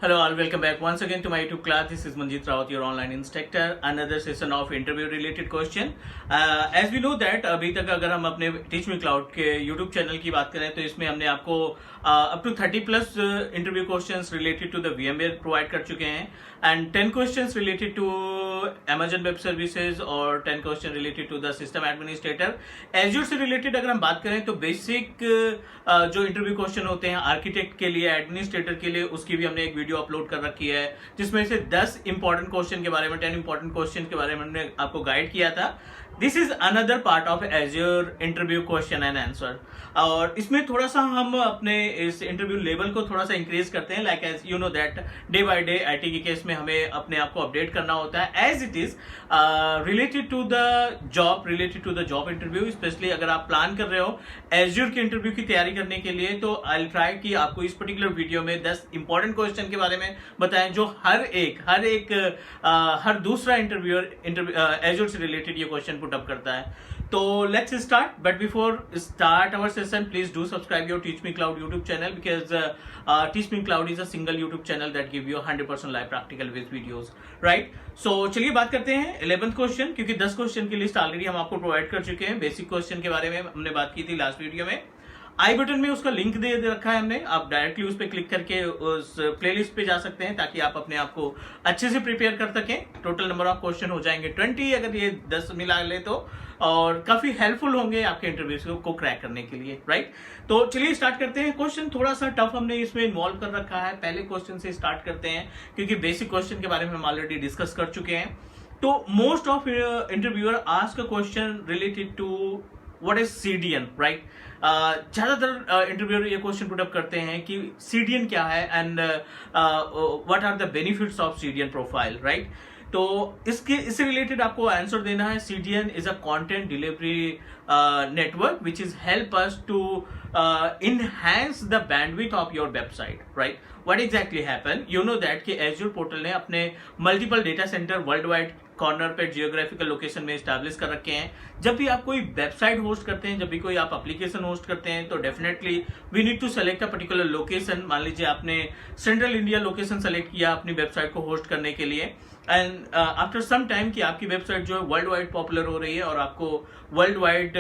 Hello, all. Welcome back once again to my YouTube class. This is Manjeet Rawat, your online instructor. Another session of interview related question. As we know that अभी तक अगर हम अपने Teach Me Cloud के YouTube channel की बात करें तो इसमें हमने आपको up to 30 plus interview questions related to the VMware provide कर चुके हैं and 10 questions related to Amazon Web Services और 10 questions related to the System Administrator. Azure से related अगर हम बात करें तो बेसिक जो इंटरव्यू क्वेश्चन होते हैं आर्किटेक्ट के लिए, एडमिनिस्ट्रेटर के लिए, उसकी भी हमने एक वीडियो अपलोड कर रखी है जिसमें से 10 इंपॉर्टेंट क्वेश्चन के बारे में, 10 इंपॉर्टेंट क्वेश्चन के बारे में हमने आपको गाइड किया था. This is another part of azure interview question and answer. और इसमें थोड़ा सा हम अपने इस इंटरव्यू लेवल को थोड़ा सा इंक्रीज करते हैं. Like as you know that day by day IT के केस में हमें अपने आप को अपडेट करना होता है as it is related to the job interview. Specially अगर आप प्लान कर रहे हो एज्योर के इंटरव्यू की तैयारी करने के लिए तो आई विल ट्राई कि आपको इस पर्टिकुलर वीडियो में 10 इंपॉर्टेंट क्वेश्चन के बारे में बताएं जो हर दूसरा इंटरव्यूअर एज्योर से रिलेटेड ये क्वेश्चन पुट अप करता है. तो let's start. But before start our session, please do subscribe your teach me cloud YouTube channel because Teach me Cloud is a single YouTube channel that give you 100% live practical with videos. Right, so चलिए बात करते हैं 11th question, क्योंकि 10 question की list already हम आपको provide कर चुके हैं. बेसिक क्वेश्चन के बारे में हमने बात की थी लास्ट वीडियो में. आई बटन में उसका लिंक दे रखा है हमने. आप डायरेक्टली उस पर क्लिक करके उस प्लेलिस्ट पे जा सकते हैं ताकि आप अपने आप को अच्छे से प्रिपेयर कर सकें. टोटल नंबर ऑफ क्वेश्चन हो जाएंगे 20 अगर ये 10 मिला ले तो, और काफी हेल्पफुल होंगे आपके इंटरव्यू को क्रैक करने के लिए. राइट, तो चलिए स्टार्ट करते हैं. क्वेश्चन थोड़ा सा टफ हमने इसमें इन्वॉल्व कर रखा है. पहले क्वेश्चन से स्टार्ट करते हैं क्योंकि बेसिक क्वेश्चन के बारे में हम ऑलरेडी डिस्कस कर चुके हैं. तो most of interviewer ask a question related to what is CDN. Right, ज्यादातर इंटरव्यूअर ये क्वेश्चन पुट अप करते हैं कि सीडीएन क्या है and what are the benefits of CDN profile. Right, तो इससे रिलेटेड आपको आंसर देना है. CDN is a content delivery network which is help us to enhance the bandwidth of your website. Right, what exactly happen, you know that कि Azure portal ने अपने multiple data centre world wide corner पे geographical location में establish कर रखे हैं. जब भी आप कोई वेबसाइट होस्ट करते हैं, जब भी कोई आप एप्लीकेशन होस्ट करते हैं तो definitely we need to select a particular location. मान लीजिए आपने सेंट्रल इंडिया लोकेशन सेलेक्ट किया अपनी वेबसाइट को होस्ट करने के लिए एंड आफ्टर सम टाइम कि आपकी वेबसाइट जो है वर्ल्ड वाइड पॉपुलर हो रही है और आपको वर्ल्ड वाइड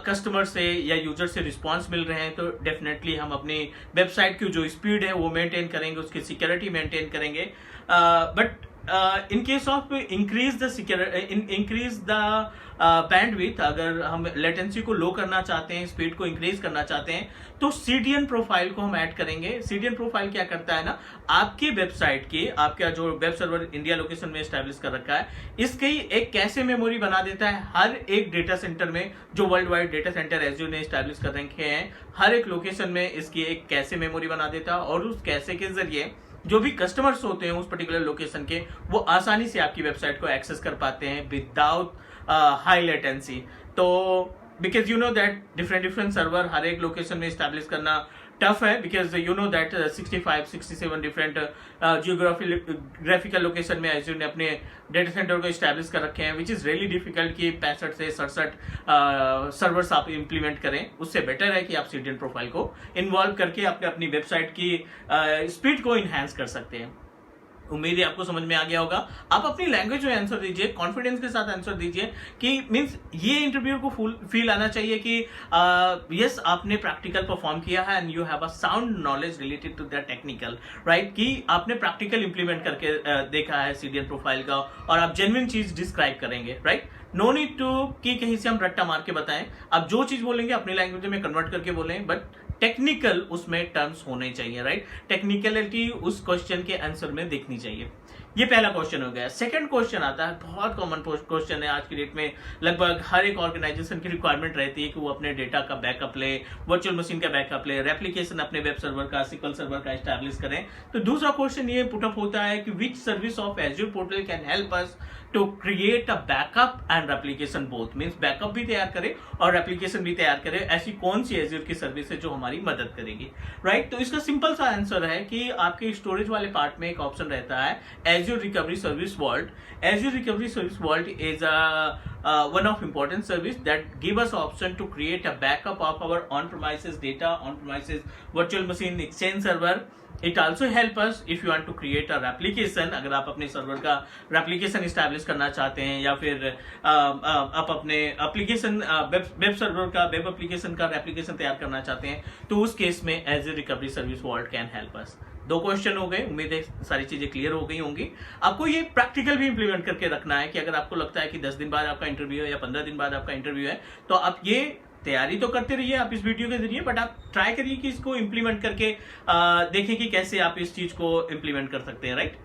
कस्टमर से या यूजर से रिस्पांस मिल रहे हैं तो डेफिनेटली हम अपनी वेबसाइट की जो स्पीड है वो मेंटेन करेंगे, उसकी सिक्योरिटी मेंटेन करेंगे. But in case of increase the bandwidth, अगर हम लेटेंसी को लो करना चाहते हैं, स्पीड को इंक्रीज करना चाहते हैं तो सीडीएन प्रोफाइल को हम ऐड करेंगे. सीडीएन प्रोफाइल क्या करता है ना, आपकी वेबसाइट की, आपका जो वेब सर्वर इंडिया लोकेशन में एस्टैब्लिश कर रखा है, इसकी एक कैशे मेमोरी बना देता है हर एक डेटा सेंटर में. जो world wide data centre azure ने एस्टैब्लिश कर रखे हैं, हर एक लोकेशन में इसकी एक कैशे मेमोरी बना देता है और उस कैशे के जरिए जो भी कस्टमर्स होते हैं उस पर्टिकुलर लोकेशन के, वो आसानी से आपकी वेबसाइट को एक्सेस कर पाते हैं विदाउट हाई लेटेंसी. तो because you know that different server हर एक लोकेशन में स्टैब्लिश करना टफ है because you know that 65-67 different geographical location में एज्योर ने अपने डेटा सेंटर को स्टैब्लिश कर रखे हैं विच इज रियली डिफिकल्ट कि 65 से 67 सर्वर्स आप इंप्लीमेंट करें. उससे बेटर है कि आप सीडीएन प्रोफाइल को इन्वॉल्व करके अपनी वेबसाइट की स्पीड को इनहेंस कर सकते हैं. उम्मीद है आपको समझ में आ गया होगा. आप अपनी लैंग्वेज में आंसर दीजिए, कॉन्फिडेंस के साथ आंसर दीजिए कि मींस ये इंटरव्यू को फील आना चाहिए कि यस आपने प्रैक्टिकल परफॉर्म किया है and you have a sound knowledge related to the technical. Right, कि आपने प्रैक्टिकल इंप्लीमेंट करके देखा है सीडीएन प्रोफाइल का और आप जेन्युइन चीज डिस्क्राइब करेंगे. राइट, नो नीड टू कि कहीं से हम रट्टा मार के बताएं. आप जो चीज बोलेंगे अपनी लैंग्वेज में कन्वर्ट करके बोलें, बट टेक्निकल उसमें टर्म्स होने चाहिए. राइट, टेक्निकलिटी उस क्वेश्चन के आंसर में दिखनी चाहिए. ये पहला क्वेश्चन हो गया. सेकंड क्वेश्चन आता है, बहुत कॉमन क्वेश्चन है आज की डेट में. लगभग हर एक ऑर्गेनाइजेशन की रिक्वायरमेंट रहती है कि वो अपने डेटा का बैकअप ले, वर्चुअल मशीन का बैकअप ले, रेप्लिकेशन अपने वेब सर्वर का, सिक्वल सर्वर का एस्टैब्लिश करें. तो दूसरा क्वेश्चन ये पुटअप होता है कि which service of Azure portal can help us to create a backup and replication both. Means backup भी तैयार करे और रेप्लिकेशन भी तैयार करे. ऐसी कौन सी एज्योर की सर्विस है जो हमारी मदद करेगी. राइट, तो इसका सिंपल सा आंसर है कि आपके स्टोरेज वाले पार्ट में एक ऑप्शन रहता है Azure recovery service vault. Azure Recovery Service Vault is one of important service that give us option to create a backup of our on-premises data, on-premises virtual machine, Exchange server it also help us if you want to create a replication, अगर आप अपने server का replication establish करना चाहते हैं या फिर आप अपने एप्लीकेशन वेब सर्वर का वेब एप्लीकेशन का रेप्लिकेशन तैयार करना चाहते हैं, तो उस केस में as a recovery service vault can help us. 2 question हो गए, उम्मीद है सारी चीजें क्लियर हो गई होंगी। आपको ये प्रैक्टिकल भी इंप्लीमेंट करके रखना है कि अगर आपको लगता है कि 10 दिन बाद आपका इंटरव्यू है या 15 दिन बाद आपका इंटरव्यू है, तो आप ये तैयारी तो करते रहिए आप इस वीडियो के जरिए, बट आप ट्राई करिए कि इसको इंप्लीमेंट करके देखें कि कैसे आप इस चीज को इंप्लीमेंट कर सकते हैं, राइट।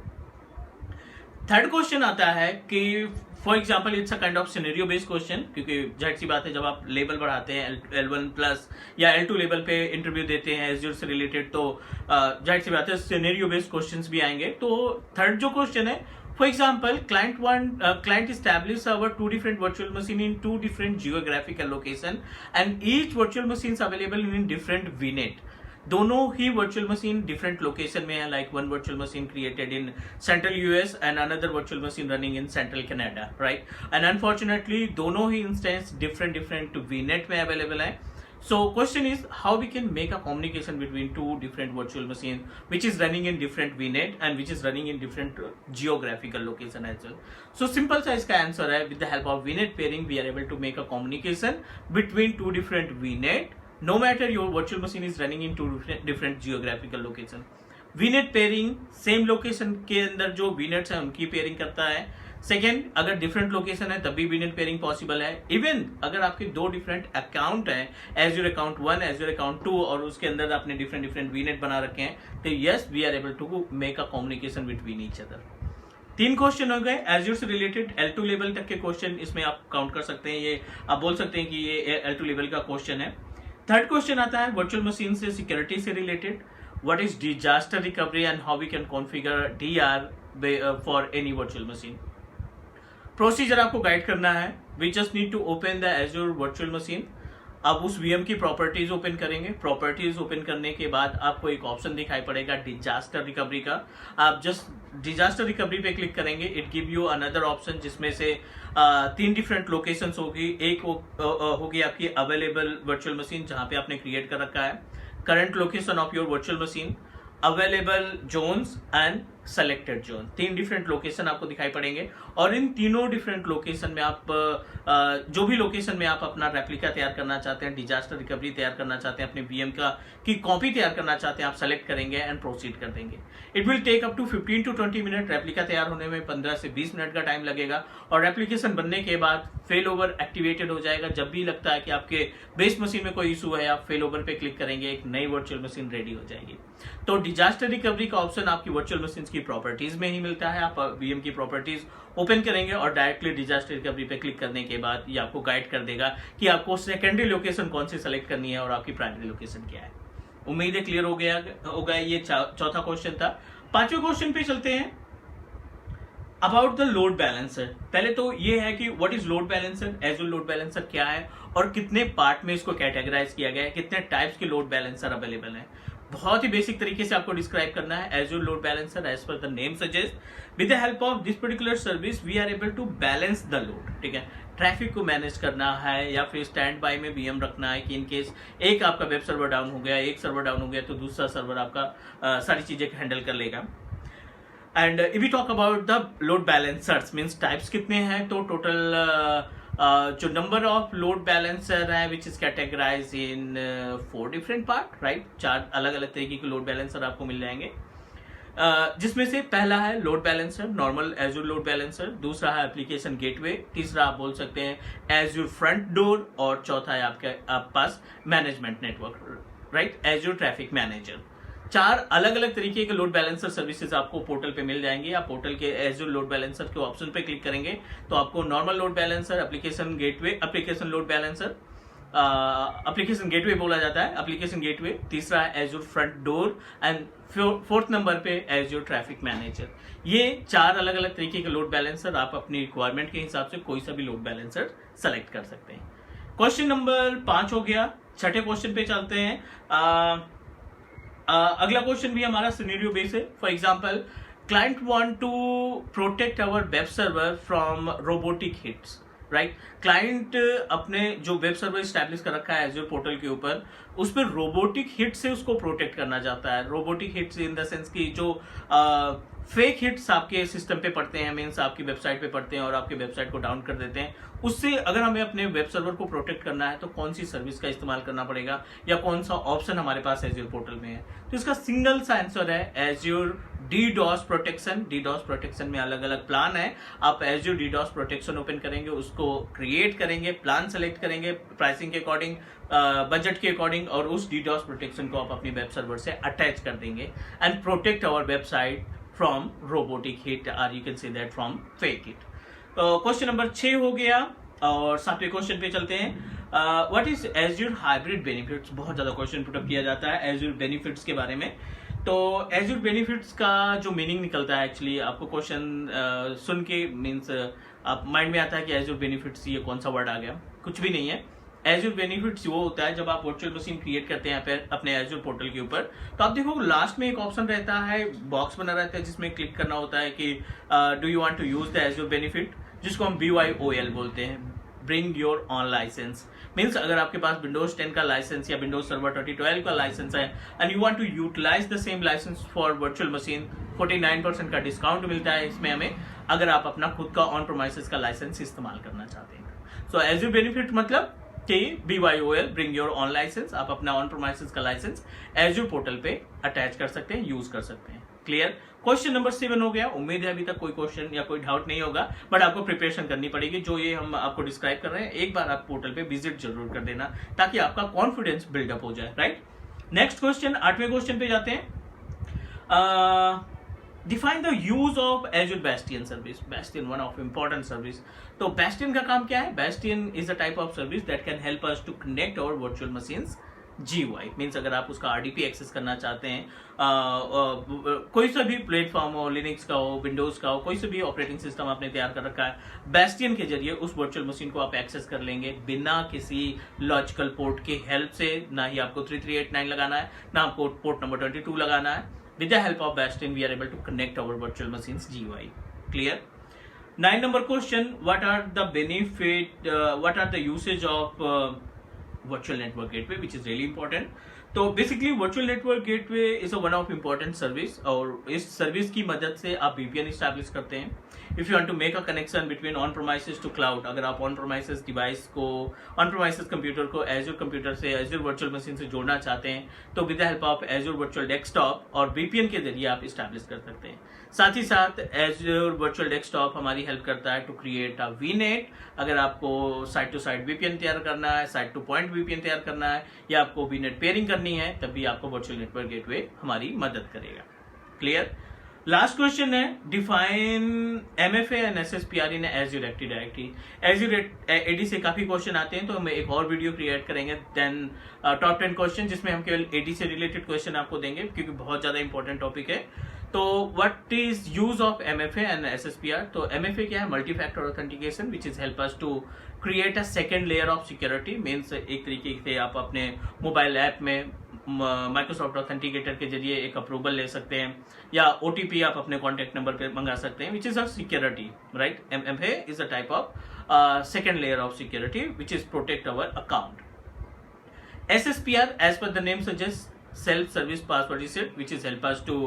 थर्ड क्वेश्चन आता है कि for example it's a kind of scenario based question, क्योंकि जाहिर सी बात है जब आप लेवल बढ़ाते हैं L1 प्लस या L2 लेवल पे इंटरव्यू देते हैं एज्योर से रिलेटेड, तो जाहिर सी बात है सिनेरियो बेस्ड क्वेश्चंस भी आएंगे। तो थर्ड जो क्वेश्चन है, for example client establish our 2 different virtual machine in 2 different geographical location and each virtual machine is available in different VNet। दोनों ही वर्चुअल मशीन डिफरेंट लोकेशन में है, like one virtual machine created in central US and another virtual machine running in central Canada, right. And unfortunately दोनों ही instance different VNet में available है। So question is how we can make a communication between 2 different virtual machines which is running in different VNet and which is running in different geographical location as well। So simple सा इसका answer है, with the help of VNet pairing we are able to make a communication between 2 different VNet no matter your virtual machine is running in 2 different geographical location। VNet pairing same location के अंदर जो VNets है उनकी pairing करता है। Second, अगर different location है तब भी VNet पेयरिंग पॉसिबल है। इवन अगर आपके 2 डिफरेंट अकाउंट हैं, एज्योर अकाउंट 1 एज्योर अकाउंट 2, और उसके अंदर आपने डिफरेंट VNet बना रखे हैं, तो yes we are able to make a communication between each other. 3 question हो गए एज्योर से रिलेटेड, L2 लेवल तक के क्वेश्चन इसमें आप काउंट कर सकते हैं, ये आप बोल सकते हैं कि ये L2 लेवल का क्वेश्चन है। थर्ड क्वेश्चन आता है वर्चुअल मशीन से सिक्योरिटी से related, what is disaster recovery and how we can configure DR for any virtual machine. Procedure आपको गाइड करना है, we just need to open the Azure virtual machine. अब उस VM की प्रॉपर्टीज ओपन करेंगे, प्रॉपर्टीज ओपन करने के बाद आपको एक ऑप्शन दिखाई पड़ेगा डिजास्टर रिकवरी का, आप जस्ट डिजास्टर रिकवरी पे क्लिक करेंगे, it give you another option जिसमें से 3 डिफरेंट लोकेशंस होगी। एक होगी आपकी अवेलेबल वर्चुअल मशीन जहां पे आपने क्रिएट कर रखा है, current location of your virtual machine, available zones and selected zone. 3 different location आपको दिखाई पड़ेंगे और इन तीनों डिफरेंट लोकेशन में आप जो भी लोकेशन में आप अपना रेप्लिका तैयार करना चाहते हैं, डिजास्टर रिकवरी तैयार करना चाहते हैं, अपने VM की कॉपी तैयार करना चाहते हैं, आप सेलेक्ट करेंगे एंड प्रोसीड कर देंगे। It will take up to 15 to 20 minute, replica तैयार होने में 15 से 20 मिनट का टाइम लगेगा और रेप्लिकेशन बनने के बाद फेल ओवर एक्टिवेटेड हो जाएगा। जब भी लगता है कि आपके बेस मशीन में कोई इशू है, आप फेल ओवर पे क्लिक करेंगे, एक नई वर्चुअल मशीन रेडी हो जाएगी। तो डिजास्टर रिकवरी का ऑप्शन आपकी वर्चुअल मशीन की प्रॉपर्टीज में ही मिलता है। आप VM की प्रॉपर्टीज ओपन करेंगे और डायरेक्टली डिजास्टर रिकवरी पे क्लिक करने के बाद ये आपको गाइड कर देगा कि आपको सेकेंडरी लोकेशन कौन सी सेलेक्ट करनी है और आपकी प्राइमरी लोकेशन क्या है। उम्मीद है क्लियर हो गया। ये चौथा क्वेश्चन था। 5वें क्वेश्चन पे चलते हैं, अबाउट द लोड बैलेंसर। पहले तो ये है कि what is load balancer, azure load balancer क्या है और कितने पार्ट में इसको कैटेगराइज किया गया है, कितने टाइप्स के लोड बैलेंसर अवेलेबल है। बहुत ही बेसिक तरीके से आपको डिस्क्राइब करना है। Azure load balancer as per the name suggest, with the help of this particular service we are able to balance the load. ठीक है, ट्रैफिक को मैनेज करना है या फिर स्टैंड बाय में VM रखना है कि इन केस एक आपका वेब सर्वर डाउन हो गया, एक सर्वर डाउन हो गया तो दूसरा सर्वर आपका सारी चीजें हैंडल कर लेगा। And if we talk about the load balancers means types कितने हैं, तो टोटल जो नंबर ऑफ लोड बैलेंसर है which is categorize in 4 different part, right. 4 अलग अलग तरीके के लोड बैलेंसर आपको मिल जाएंगे, जिसमें से पहला है load balancer, normal azure load balancer, दूसरा है एप्लीकेशन गेटवे, तीसरा आप बोल सकते हैं एज्योर फ्रंट डोर और चौथा है आपके पास management network, right, Azure traffic manager. 4 अलग अलग तरीके के लोड बैलेंसर सर्विसेज आपको पोर्टल पे मिल जाएंगे। आप पोर्टल के एज्योर लोड बैलेंसर के ऑप्शन पे क्लिक करेंगे तो आपको normal load balancer, application gateway, application load balancer, application gateway बोला जाता है, एप्लीकेशन गेटवे, तीसरा है Azure front door and 4th number पे एज्योर ट्रैफिक मैनेजर। ये 4 अलग अलग तरीके के लोड बैलेंसर आप अपनी रिक्वायरमेंट के हिसाब से कोई सा भी लोड बैलेंसर सेलेक्ट कर सकते हैं। क्वेश्चन नंबर 5 हो गया। 6ठे क्वेश्चन पे चलते हैं। अगला क्वेश्चन भी हमारा सिनेरियो बेस है। For example, client want to protect our web server from robotic hits. Right. Client अपने जो वेब सर्वर स्टैब्लिश कर रखा है एज्योर पोर्टल के ऊपर, उस पर रोबोटिक हिट से उसको प्रोटेक्ट करना चाहता है। Robotic hits in the sense की जो फेक हिट्स आपके सिस्टम पे पड़ते हैं, मीन्स आपकी वेबसाइट पे पड़ते हैं और आपके वेबसाइट को डाउन कर देते हैं, उससे अगर हमें अपने वेब सर्वर को प्रोटेक्ट करना है तो कौन सी सर्विस का इस्तेमाल करना पड़ेगा या कौन सा ऑप्शन हमारे पास एज्योर पोर्टल में है। तो इसका सिंगल सा आंसर है azure DDoS protection. DDoS protection में अलग अलग प्लान है। आप एज्योर DDoS प्रोटेक्शन ओपन करेंगे, उसको क्रिएट करेंगे, प्लान सेलेक्ट करेंगे प्राइसिंग के अकॉर्डिंग, बजट के अकॉर्डिंग, और उस DDoS प्रोटेक्शन को आप अपनी वेब सर्वर से अटैच कर देंगे and protect our website from robotic hit और you can say that from fake hit. Question number 6 हो गया और 7वें क्वेश्चन पे चलते हैं। What is Azure hybrid benefits. बहुत ज्यादा क्वेश्चन पुटअप किया जाता है एज्योर बेनिफिट्स के बारे में। तो एज्योर बेनिफिट्स का जो मीनिंग निकलता है, एक्चुअली आपको क्वेश्चन सुन के मीन्स आप माइंड में आता है कि एज्योर बेनिफिट्स ये कौन सा वर्ड आ गया। कुछ भी नहीं है। एज्योर बेनिफिट्स वो होता है जब आप वर्चुअल मशीन क्रिएट करते हैं अपने एज्योर पोर्टल के ऊपर, तो आप देखो लास्ट में एक ऑप्शन रहता है, बॉक्स बना रहता है जिसमें क्लिक करना होता है कि do you want to use the Azure benefit, जिसको हम BYOL बोलते हैं, bring your own license. Means अगर आपके पास विंडोज 10 का लाइसेंस या विंडोज सर्वर 2012 का लाइसेंस है and you want to utilize the same license for virtual machine, 49% का डिस्काउंट मिलता है इसमें हमें, अगर आप अपना खुद का ऑन प्रोमाइसेस का लाइसेंस इस्तेमाल करना चाहते हैं। सो एज्योर बेनिफिट मतलब कि BYOL bring your own license, आप अपना ऑन प्रोमाइसेस का लाइसेंस एज्योर पोर्टल पे अटैच कर सकते हैं, यूज कर सकते हैं। क्लियर। क्वेश्चन नंबर 7 हो गया। उम्मीद है अभी तक कोई क्वेश्चन या कोई डाउट नहीं होगा, बट आपको प्रिपरेशन करनी पड़ेगी। जो ये हम आपको डिस्क्राइब कर रहे हैं, एक बार आप पोर्टल पे विजिट जरूर कर देना ताकि आपका कॉन्फिडेंस बिल्डअप हो जाए, राइट। नेक्स्ट क्वेश्चन, 8वें क्वेश्चन पे जाते हैं। Define the use of Azure bastion service. Bastion one of important service. तो बेस्टियन का काम क्या है? Bastion is a type of service that can help us to connect our virtual machines GUI। Means अगर आप उसका RDP एक्सेस करना चाहते हैं, कोई सा भी प्लेटफॉर्म हो, लिनक्स का हो, विंडोज का हो, कोई सा भी ऑपरेटिंग सिस्टम आपने तैयार कर रखा है, बेस्टियन के जरिए उस वर्चुअल मशीन को आप एक्सेस कर लेंगे बिना किसी लॉजिकल पोर्ट की हेल्प से। ना ही आपको 3389 लगाना है, ना आपको पोर्ट नंबर 22 लगाना है। With the help of Bastion, we are able to connect our virtual machines GUI. Clear? 9 number question: what are the benefit? What are the usage of virtual network gateway, which is really important. तो basically virtual network gateway is a one of important service, और इस service की मदद से आप VPN establish करते हैं। If you want to make a connection between on premises to cloud, अगर आप ऑन प्रोमाइसेस डिवाइस को, ऑन प्रोमाइसेस कंप्यूटर को एज्योर कंप्यूटर से, एज्योर वर्चुअल मशीन से जोड़ना चाहते हैं, तो with the help of Azure virtual desktop और VPN के जरिए आप इस्टेब्लिश कर सकते हैं। साथ ही साथ एज्योर वर्चुअल डेस्कटॉप हमारी हेल्प करता है टू क्रिएट अ VNet। अगर आपको साइट टू साइट VPN तैयार करना है, साइट टू पॉइंट VPN तैयार करना है, या आपको VNet पेयरिंग करनी है, तब भी आपको वर्चुअल नेटवर्क गेटवे हमारी मदद करेगा। क्लियर। लास्ट क्वेश्चन है, define MFA and SSPR in azure active directory. Azure AD से काफी क्वेश्चन आते हैं, तो हम एक और वीडियो क्रिएट करेंगे देन टॉप 10 क्वेश्चन, जिसमें हम केवल AD से रिलेटेड क्वेश्चन आपको देंगे क्योंकि बहुत ज्यादा इंपॉर्टेंट टॉपिक है। तो what is use of MFA and SSPR? तो MFA क्या है? Multi factor authentication, which is help us to create a second layer of security. Means एक तरीके से आप अपने मोबाइल ऐप में माइक्रोसॉफ्ट ऑथेंटिकेटर के जरिए एक अप्रूवल ले सकते हैं, या OTP आप अपने कॉन्टेक्ट नंबर पे मंगा सकते हैं, which is a security, right. MFA is a type of second layer of security which is protect our account. SSPR, as per the name suggests, self-service password reset, which is help us to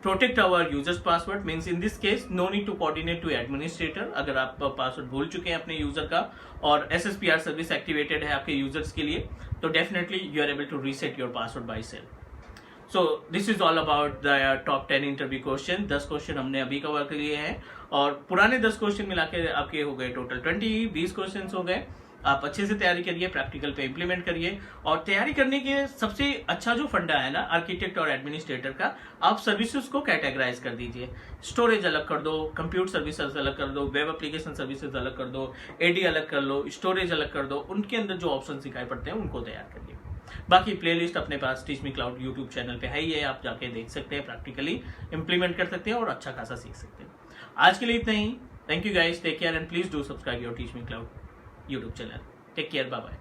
protect our users password. Means in this case no need to coordinate to administrator. अगर आप password भूल चुके हैं अपने user का और SSPR service activated है आपके यूजर्स के लिए, तो definitely you are able to reset your password by self. So this is all about the top 10 interview question. 10 question हमने अभी कवर कर लिए हैं, और पुराने 10 क्वेश्चन मिला के आपके हो गए टोटल 20 क्वेश्चन हो गए। आप अच्छे से तैयारी करिए, प्रैक्टिकल पे इम्प्लीमेंट करिए, और तैयारी करने के सबसे अच्छा जो फंडा है ना आर्किटेक्ट और एडमिनिस्ट्रेटर का, आप सर्विसेज को कैटेगराइज कर दीजिए। स्टोरेज अलग कर दो, कंप्यूट सर्विसेज अलग कर दो, वेब एप्लीकेशन सर्विसेज अलग कर दो, AD अलग कर लो, स्टोरेज अलग कर दो, उनके अंदर जो ऑप्शन दिखाई पड़ते हैं उनको तैयार करिए। बाकी प्लेलिस्ट अपने पास टीच मी क्लाउड यूट्यूब चैनल पे है ही है, आप जाके देख सकते हैं, प्रैक्टिकली इंप्लीमेंट कर सकते हैं और अच्छा खासा सीख सकते हैं। आज के लिए इतना ही। Thank you guys, take care and please do subscribe your teach me cloud YouTube channel. Take care. Bye bye.